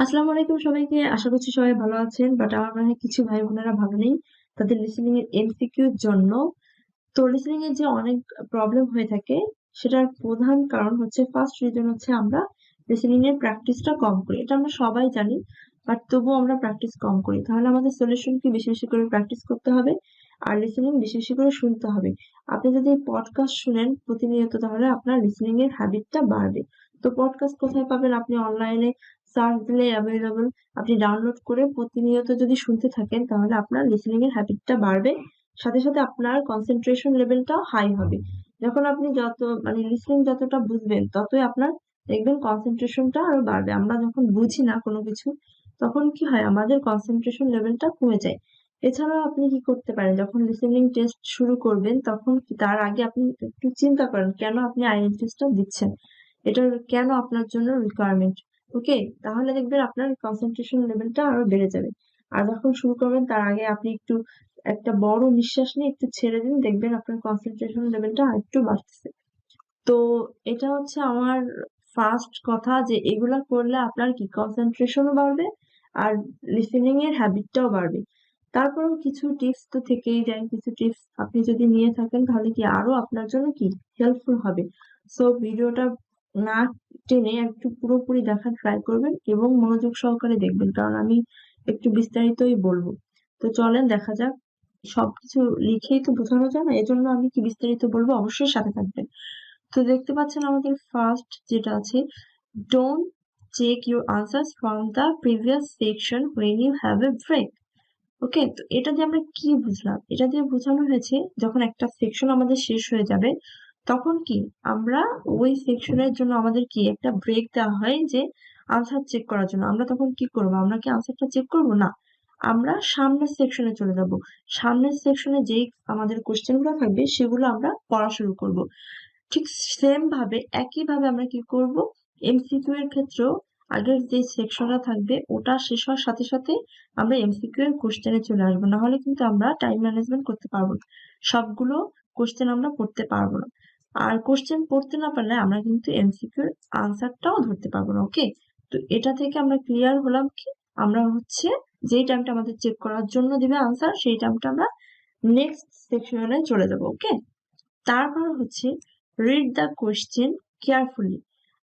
আসসালামু আলাইকুম সবাইকে। আশা করছি সবাই ভালো আছেন। বাট আমার মনে হয় কিছু ভাই বোনেরা ভালো নেই তাদের লিসেনিং এর এমসিকিউ এর জন্য। তো লিসেনিং এর যে অনেক প্রবলেম হয়ে থাকে সেটার প্রধান কারণ হচ্ছে, ফার্স্ট রিজন হচ্ছে আমরা লিসেনিং এর প্র্যাকটিসটা কম করি। এটা আমরা সবাই জানি, বাট তবুও আমরা প্র্যাকটিস কম করি। তাহলে আমাদের সলিউশন কি বেশি বেশি করে প্র্যাকটিস করতে হবে আর লিসেনিং বেশি বেশি করে শুনতে হবে। আপনি যদি পডকাস্ট শুনেন প্রতিনিয়ত তাহলে আপনার লিসেনিং এর হ্যাবিটটা বাড়বে। তো পডকাস্ট কোথায় পাবেন? আপনি অনলাইনে সার্চ দিলে অ্যাভেলেবল। আপনি ডাউনলোড করে প্রতিনিয়ত যদি শুনতে থাকেন তাহলে আপনার লিসেনিং এর হ্যাবিটটা বাড়বে, সাথে সাথে আপনার কনসেন্ট্রেশন লেভেলটাও হাই হবে। যখন আপনি যত লিসেনিং যতটা বুঝবেন ততই আপনার দেখবেন কনসেন্ট্রেশনটা আরো বাড়বে। আমরা যখন বুঝি না কোনো কিছু তখন কি হয়, আমাদের কনসেন্ট্রেশন লেভেলটা কমে যায়। এছাড়াও আপনি কি করতে পারেন, যখন লিসেনিং টেস্ট শুরু করবেন তখন তার আগে আপনি একটু চিন্তা করেন কেন আপনি আইএলটিএসটা দিচ্ছেন, এটার কেন আপনার জন্য রিকোয়ারমেন্ট। ওকে, তাহলে দেখবেন আপনার কনসেন্ট্রেশন লেভেলটা আরো বেড়ে যাবে। আর যখন শুরু করবেন তার আগে আপনি একটু একটা বড় নিঃশ্বাস নিয়ে একটু ছেড়ে দিন, দেখবেন আপনার কনসেন্ট্রেশন লেভেলটা আরেকটু বাড়তেছে। তো এটা হচ্ছে আমার ফার্স্ট কথা, যে এগুলা করলে আপনার কি কনসেন্ট্রেশনও বাড়বে আর লিসেনিং এর হ্যাবিটটাও বাড়বে। তারপরেও কিছু টিপস তো থেকেই যায়, কিছু টিপস আপনি যদি নিয়ে থাকেন তাহলে কি আরো আপনার জন্য কি হেল্পফুল হবে। সো ভিডিওটা না টেনে একটু পুরোপুরি দেখার ট্রাই করবেন এবং মনোযোগ সহকারে দেখবেন, কারণ আমি একটু বিস্তারিতই বলবো। তো চলেন দেখা যাক। সবকিছু লিখেই তো বোঝানো যায় না, এজন্য আমি কি বিস্তারিত বলবো, অবশ্যই সাথে থাকবেন। তো দেখতে পাচ্ছেন আমাদের ফার্স্ট যেটা আছে, don't check your answers from the previous section when you have a break. Okay, তো এটা দিয়ে আমরা কি বুঝলাম? এটা দিয়ে বোঝানো হয়েছে যখন একটা সেকশন আমাদের শেষ হয়ে যাবে তখন কি আমরা ওই সেকশনের জন্য আমাদের কি একটা ব্রেক দেওয়া হয়, যে আনসার চেক করার জন্য। আমরা তখন কি করবো? আমরা কি আনসারটা চেক করবো না, আমরা সামনের সেকশনে চলে যাব। সামনের সেকশনে যেই আমাদের কোশ্চেন গুলো থাকবে সেগুলো আমরা পড়া শুরু করব। ঠিক সেম ভাবে একই ভাবে আমরা কি করব, এমসিকিউ এর ক্ষেত্রেও আগের যে সেকশনটা থাকবে ওটা শেষ হওয়ার সাথে সাথে আমরা এমসিকিউ এর কোশ্চেনে চলে আসবো, না হলে কিন্তু আমরা টাইম ম্যানেজমেন্ট করতে পারবো না, সবগুলো কোশ্চেন আমরা পড়তে পারবো না। আর কোশ্চেন পড়তে না পারলে আমরা কিন্তু এমসিকিউ এর আনসারটাও ধরতে পারবো না। ওকে, তো এটা থেকে আমরা ক্লিয়ার হলাম কি, আমরা হচ্ছে যেই টাইমটা আমাদের চেক করার জন্য দিবে আনসার সেই টাইমটা আমরা নেক্সট সেকশনে চলে যাব। ওকে, তারপর হচ্ছে রিড দ্য কোশ্চেন কেয়ারফুলি।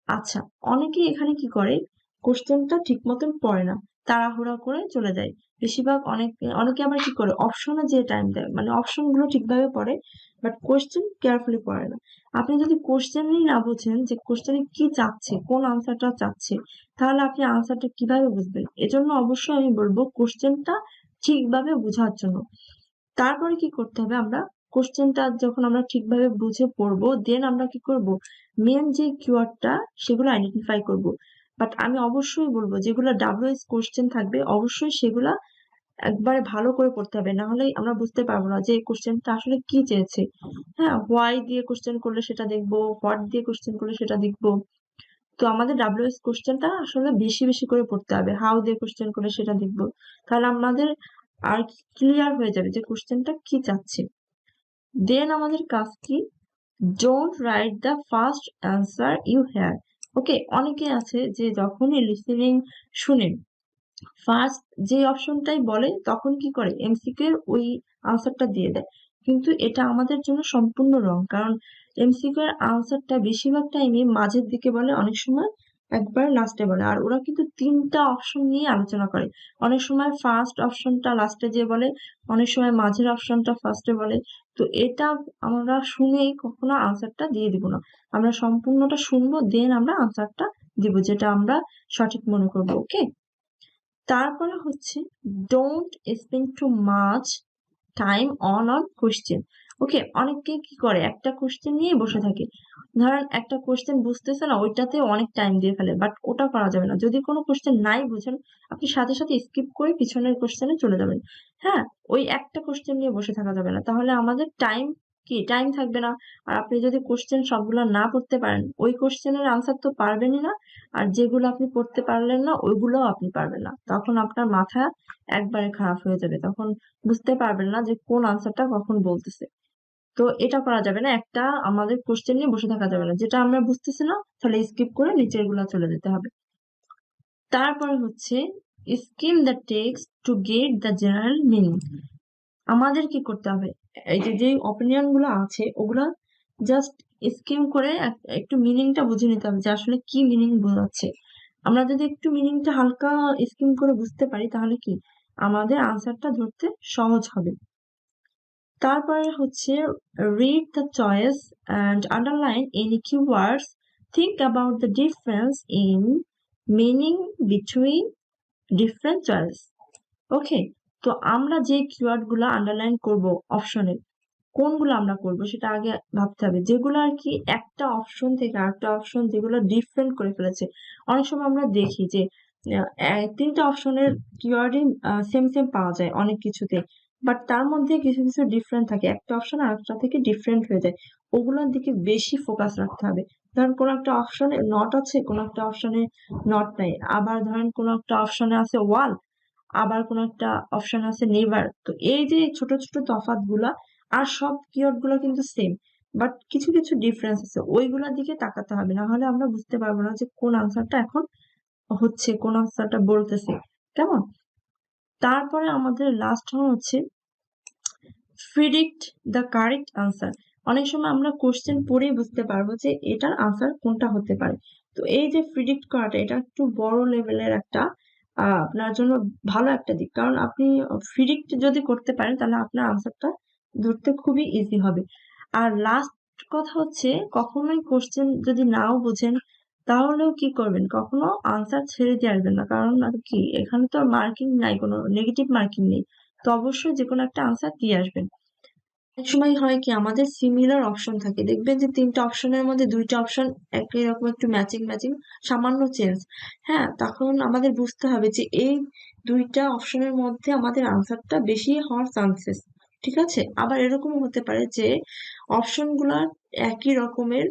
আচ্ছা, অনেকে এখানে কি করে, কোশ্চেনটা ঠিক মতন পড়ে না, তাড়াহুড়া করে চলে যায়। বেশিরভাগ অনেকে আবার কি করে, অপশনে যে টাইম দেয়, অপশন গুলো ঠিকভাবে পড়ে বাট কোশ্চেন কেয়ারফুলি পড়ে না। আপনি যদি কোশ্চেনই না বুঝেন যে কোশ্চেনে কি চাচ্ছে, কোন আনসারটা চাচ্ছে, তাহলে আপনি আনসারটা কিভাবে বুঝবেন? এজন্য অবশ্যই আমি বলবো কোশ্চেনটা ঠিকভাবে বোঝার জন্য। তারপরে কি করতে হবে, আমরা কোশ্চেনটা যখন আমরা ঠিকভাবে বুঝে পড়বো দেন আমরা কি করব, মেন যে কিওয়ার্ডটা সেগুলো আইডেন্টিফাই করব। বাট আমি অবশ্যই বলবো যেগুলো ডাব্লিউএস কোশ্চেন থাকবে অবশ্যই সেগুলা একবারে ভালো করে পড়তে হবে, না হলে আমরা বুঝতে পারবো না যে কোশ্চেনটা আসলে কি চেয়েছে। হ্যাঁ, হোয়াই দিয়ে কোশ্চেন করলে সেটা দেখবো, হোয়াট দিয়ে কোশ্চেন করলে সেটা দেখবো। তো আমাদের ডাব্লিউএস কোশ্চেনটা আসলে বেশি বেশি করে পড়তে হবে, হাউ দিয়ে কোশ্চেন করলে সেটা দেখবো। তাহলে আমাদের আর ক্লিয়ার হয়ে যাবে যে কোশ্চেনটা কি চাচ্ছে। দেন আমাদের কাজ কি, don't write the first answer you hear. Okay, অনেকে আছে যে যখনই লিসেনিং শুনে ফার্স্ট যে অপশনটাই বলে তখন কি করে এমসিকিউ এর ওই আনসারটা দিয়ে দেয়, কিন্তু এটা আমাদের জন্য সম্পূর্ণ রং। কারণ এমসিকিউ এর আনসারটা বেশিরভাগ টাইমে মাঝের দিকে বলে, অনেক সময় একবার লাস্টে বলে। আর ওরা কিন্তু তিনটা অপশন নিয়ে আলোচনা করে, অনেক সময় ফার্স্ট অপশনটা লাস্টে যে বলে, অনেক সময় মাঝের অপশনটা ফার্স্টে বলে। তো এটা আমরা শুনেই কখনো আনসারটা দিয়ে দিব না, আমরা সম্পূর্ণটা শুনবো দেন আমরা আনসারটা দিব যেটা আমরা সঠিক মনে করবো। ওকে, তারপরে হচ্ছে don't spend too much time on question. Okay, অনেকে কি করে একটা কোশ্চেন নিয়ে বসে থাকে, ধরেন একটা কোশ্চেন বুঝতেছে না ওইটাতে অনেক টাইম দিয়ে ফেলে, বাট ওটা করা যাবে না। যদি কোনো কোশ্চেন নাই বুঝেন আপনি সাথে সাথে স্কিপ করে পিছনের কোশ্চেনে চলে যাবেন। হ্যাঁ, ওই একটা কোশ্চেন নিয়ে বসে থাকা যাবে না, তাহলে আমাদের টাইম থাকবে না। আর আপনি যদি কোশ্চেন সবগুলো না পড়তে পারেন ওই কোশ্চেনের আনসার তো পারবেনই না, আর যেগুলো আপনি পড়তে পারলেন না ওইগুলোও আপনি পারবেন না, তখন আপনার মাথা একবারে খারাপ হয়ে যাবে, তখন বুঝতে পারবেন না যে কোন আনসারটা কখন বলতেছে। তো এটা করা যাবে না, একটা আমাদের কোশ্চেন নিয়ে বসে থাকা যাবে না, যেটা আমরা বুঝতেছি না তাহলে স্কিপ করে নিচের গুলা চলে যেতে হবে। তারপরে হচ্ছে scheme the text to get the general meaning. আমাদের কি করতে হবে, এই যে অপিনিয়ন গুলো আছে ওগুলা জাস্ট স্কিম করে একটু মিনিংটা বুঝে নিতে হবে যে আসলে কি মিনিং বোঝাচ্ছে। আমরা যদি একটু মিনিংটা হালকা স্কিম করে বুঝতে পারি তাহলে কি আমাদের আনসারটা ধরতে সহজ হবে। তারপরে হচ্ছে read the choice and underline any keywords. Think about the difference in meaning between different choices. ওকে, তো আমরা যে কিওয়ার্ড গুলো আন্ডারলাইন করব অপশনে, কোনগুলো আমরা করব সেটা আগে ভাবতে হবে। যেগুলো আর কি একটা অপশন থেকে আরেকটা অপশন যেগুলো ডিফারেন্ট করে ফেলেছে। অনেক সময় আমরা দেখি যে তিনটা অপশনের কিওয়ার্ডই সেম সেম পাওয়া যায় অনেক কিছুতে, বাট তার মধ্যে কিছু কিছু ডিফারেন্ট থাকে, একটা অপশন আরেকটা থেকে ডিফারেন্ট হয়ে যায়। ওগুলোর দিকে বেশি ফোকাস রাখতে হবে। ধরেন কোনো একটা অপশনে নট আছে, কোনো একটা অপশনে নট নাই, আবার ধরেন কোনো একটা অপশনে আছে ওয়াল, আবার কোনো একটা অপশন আছে নেভার। তো এই যে ছোট ছোট তফাৎ গুলা, আর সব কিওয়ার্ড গুলো কিন্তু সেম, বাট কিছু কিছু ডিফারেন্স আছে, ওইগুলোর দিকে তাকাতে হবে, না হলে আমরা বুঝতে পারবো না যে কোন আনসারটা এখন হচ্ছে, কোন আনসারটা বলতেছে। কেমন? তারপরে আমাদের লাস্ট হচ্ছে প্রিডিক্ট দ্য কারেক্ট আনসার। অনেক সময় আমরা কোশ্চেন পড়েই বুঝতে পারবো যে এটার আনসার কোনটা হতে পারে। তো এই যে প্রিডিক্ট করাটা, এটা একটু বড় লেভেলের একটা আপনার জন্য ভালো একটা দিক, কারণ আপনি প্রিডিক্ট যদি করতে পারেন তাহলে আপনার আনসারটা ধরতে খুবই ইজি হবে। আর লাস্ট কথা হচ্ছে, কখনোই কোশ্চেন যদি নাও বুঝেন তাহলেও কি করবেন, কখনো আনসার ছেড়ে দিয়ে আসবেন না, কারণ আর কি এখানে তো মার্কিং নাই, কোনো নেগেটিভ মার্কিং নেই। তো অবশ্যই যে কোনো একটা আনসার দিয়ে আসবেন। অনেক সময় হয় কি আমাদের সিমিলার অপশন থাকে, দেখবেন যে তিনটা অপশনের মধ্যে দুইটা অপশন একই রকম, একটু ম্যাচিং ম্যাচিং, সামান্য চেঞ্জ। হ্যাঁ, তখন আমাদের বুঝতে হবে যে এই দুইটা অপশনের মধ্যে আমাদের আনসারটা বেশি হওয়ার চান্সেস। ঠিক আছে, আবার এরকমও হতে পারে যে অপশনগুলা একই রকমের,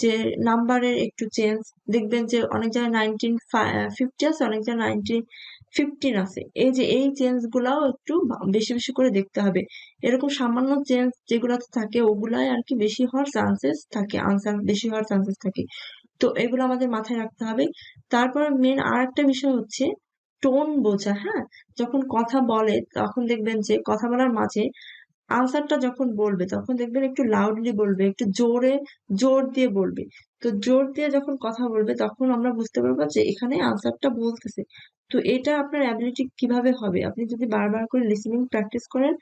যে নাম্বারের একটু চেঞ্জ, দেখবেন যে অনেক জায়গায় 1950 আছে, অনেক জায়গায় 1915 আছে। এই যে এই চেঞ্জ গুলাও একটু বেশি বেশি করে দেখতে হবে। এরকম সামান্য চেঞ্জ যেগুলাতে থাকে ওগুলাই আর কি বেশি হওয়ার চান্সেস থাকে, আনসার বেশি হওয়ার চান্সেস থাকে। তো এগুলো আমাদের মাথায় রাখতে হবে। তারপর মেন আর একটা বিষয় হচ্ছে টোন বোঝা। হ্যাঁ, যখন কথা বলে তখন দেখবেন যে কথা বলার মাঝে আনসারটা যখন বলবে তখন দেখবেন একটু লাউডলি বলবে, একটু জোর দিয়ে বলবে। তো জোর দিয়ে যখন কথা বলবে তখন আমরা বুঝতে পারবো যে এখানে আনসারটা বলতেছে। তো এটা আপনার অ্যাবিলিটি কিভাবে হবে, আপনি যদি বারবার করে লিসেনিং প্র্যাকটিস করেন,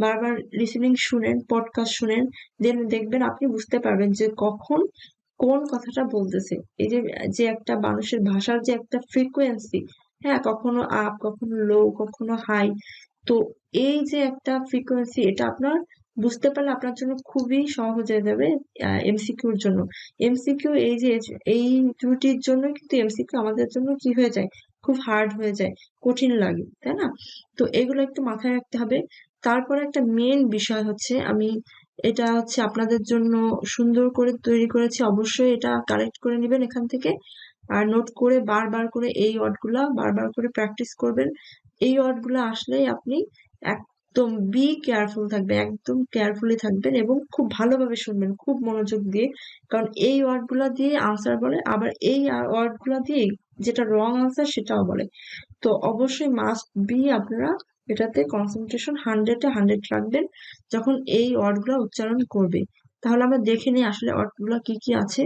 বারবার লিসেনিং শুনেন, পডকাস্ট শুনেন, দেন দেখবেন আপনি বুঝতে পারবেন যে কখন কোন কথাটা বলতেছে। এই যে যে একটা মানুষের ভাষার যে একটা ফ্রিকোয়েন্সি, হ্যাঁ, কখনো আপ, কখনো লো, কখনো হাই। তো এই যে একটা ফ্রিকোয়েন্সি, এটা আপনার বুঝতে পারলে আপনার জন্য খুবই সহজ হয়ে যাবে এমসিকিউর জন্য। এমসিকিউ এই যে এই ত্রুটির জন্য কিন্তু এমসিকিউ আমাদের জন্য কি হয়ে যায়, খুব হার্ড হয়ে যায়, কঠিন লাগে, তাই না? তো এগুলো একটু মাথায় রাখতে হবে। তারপরে একটা মেন বিষয় হচ্ছে, আমি এটা হচ্ছে আপনাদের জন্য সুন্দর করে তৈরি করেছি, অবশ্যই এটা কালেক্ট করে নেবেন এখান থেকে, আর নোট করে বারবার করে এই ওয়ার্ডগুলা বারবার করে প্র্যাকটিস করবেন। এই ওয়ার্ডগুলো আসলেই আপনি একদম বি কেয়ারফুল থাকবেন, একদম কেয়ারফুলি থাকবেন এবং খুব ভালোভাবে শুনবেন, খুব মনোযোগ দিয়ে, কারণ এই ওয়ার্ডগুলা দিয়ে আনসার বলে, আবার এই ওয়ার্ডগুলা দিয়ে যেটা রং আনসার সেটাও বলে। তো অবশ্যই মাস্ট বি আপনারা এটাতে কনসেন্ট্রেশন 100-100 রাখবেন যখন এই ওয়ার্ডগুলো উচ্চারণ করবে। তাহলে আমরা দেখে নিই আসলে ওয়ার্ডগুলো কি কি আছে।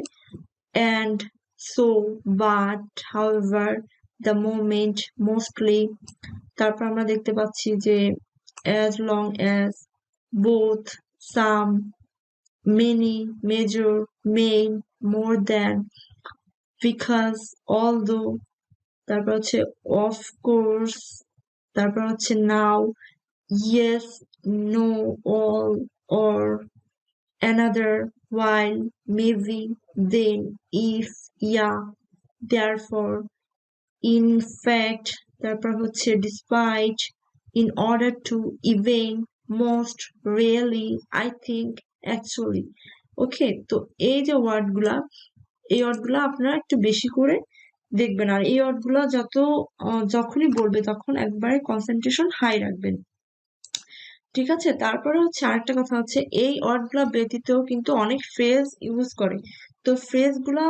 and, so, but, however, the moment, mostly। তারপর আমরা দেখতে পাচ্ছি যে as long as, both, some, many, major, main, more than, because, although। তারপর হচ্ছে of course। তারপর হচ্ছে now, yes, no, all, or, another, while, maybe, then, if, yeah, therefore, in fact। তারপর হচ্ছে despite, in order to, even, most, really, I think, actually। ওকে, তো এই যে ওয়ার্ডগুলা, এই ওয়ার্ডগুলা আপনারা একটু বেশি করে দেখবেন, আর এই ওয়ার্ডগুলা যখনই বলবে তখন একবারে কনসেন্ট্রেশন হাই রাখবেন। ঠিক আছে, তারপরে হচ্ছে আরেকটা কথা হচ্ছে এই ওয়ার্ডগুলা ব্যতীতও কিন্তু অনেক ফ্রেজ ইউজ করে। তো ফ্রেজ গুলা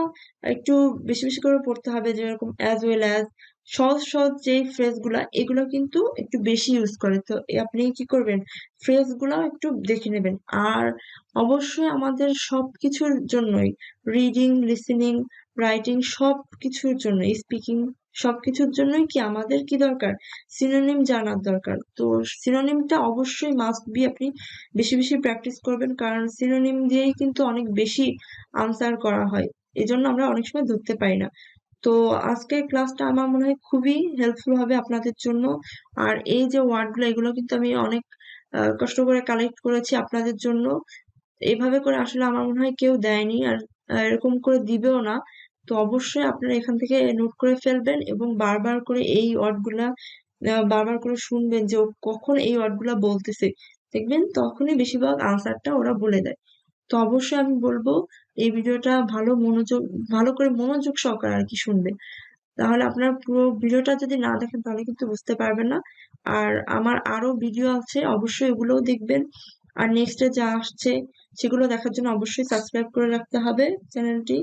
একটু বেশি বেশি করে পড়তে হবে, যেরকম অ্যাজ ওয়েল অ্যাজ, সহজ সহজ যে ফ্রেজগুলা এগুলো কিন্তু একটু বেশি ইউজ করে। তো আপনি কি করবেন, ফ্রেজগুলো একটু দেখে নেবেন। আর অবশ্যই আমাদের সবকিছুর জন্যই, রিডিং, লিসেনিং, রাইটিং, সবকিছুর জন্য, স্পিকিং, সবকিছুর জন্যই কি আমাদের কি দরকার, সিনোনিম জানার দরকার। তো সিনোনিমটা অবশ্যই মাস্ট বি আপনি বেশি বেশি প্র্যাকটিস করবেন, কারণ সিনোনিম দিয়েই কিন্তু অনেক বেশি আনসার করা হয়, এজন্য আমরা অনেক সময় ধরতে পারি না। তো আজকের ক্লাসটা আমার মনে হয় খুবই হেল্পফুল হবে আপনাদের জন্য। আর এই যে ওয়ার্ডগুলো, এগুলো কিন্তু আমি অনেক কষ্ট করে কালেক্ট করেছি আপনাদের জন্য। এভাবে করে আসলে আমার মনে হয় কেউ দেয়নি, আর এরকম করে দিবেও না। তো অবশ্যই আপনারা এখান থেকে নোট করে ফেলবেন এবং বারবার করে এই ওয়ার্ডগুলা বারবার করে শুনবেন যে ও কখন এই ওয়ার্ডগুলা বলতেছে। দেখবেন তখনই বেশিরভাগ আনসারটা ওরা বলে দেয়। তো অবশ্যই আমি বলবো এই ভিডিওটা ভালো করে মনোযোগ সহকারে আর কি শুনবেন। তাহলে আপনার পুরো ভিডিওটা যদি না দেখেন তাহলে কিন্তু বুঝতে পারবেন না। আর আমার আরো ভিডিও আছে, অবশ্যই এগুলোও দেখবেন। আর নেক্সটে যা আসছে সেগুলো দেখার জন্য অবশ্যই সাবস্ক্রাইব করে রাখতে হবে চ্যানেলটি।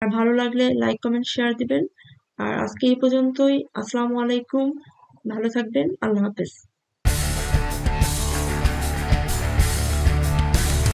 আর ভালো লাগলে লাইক, কমেন্ট, শেয়ার দিবেন। আর আজকে এই পর্যন্তই। আসসালামু আলাইকুম, ভালো থাকবেন, আল্লাহ হাফেজ।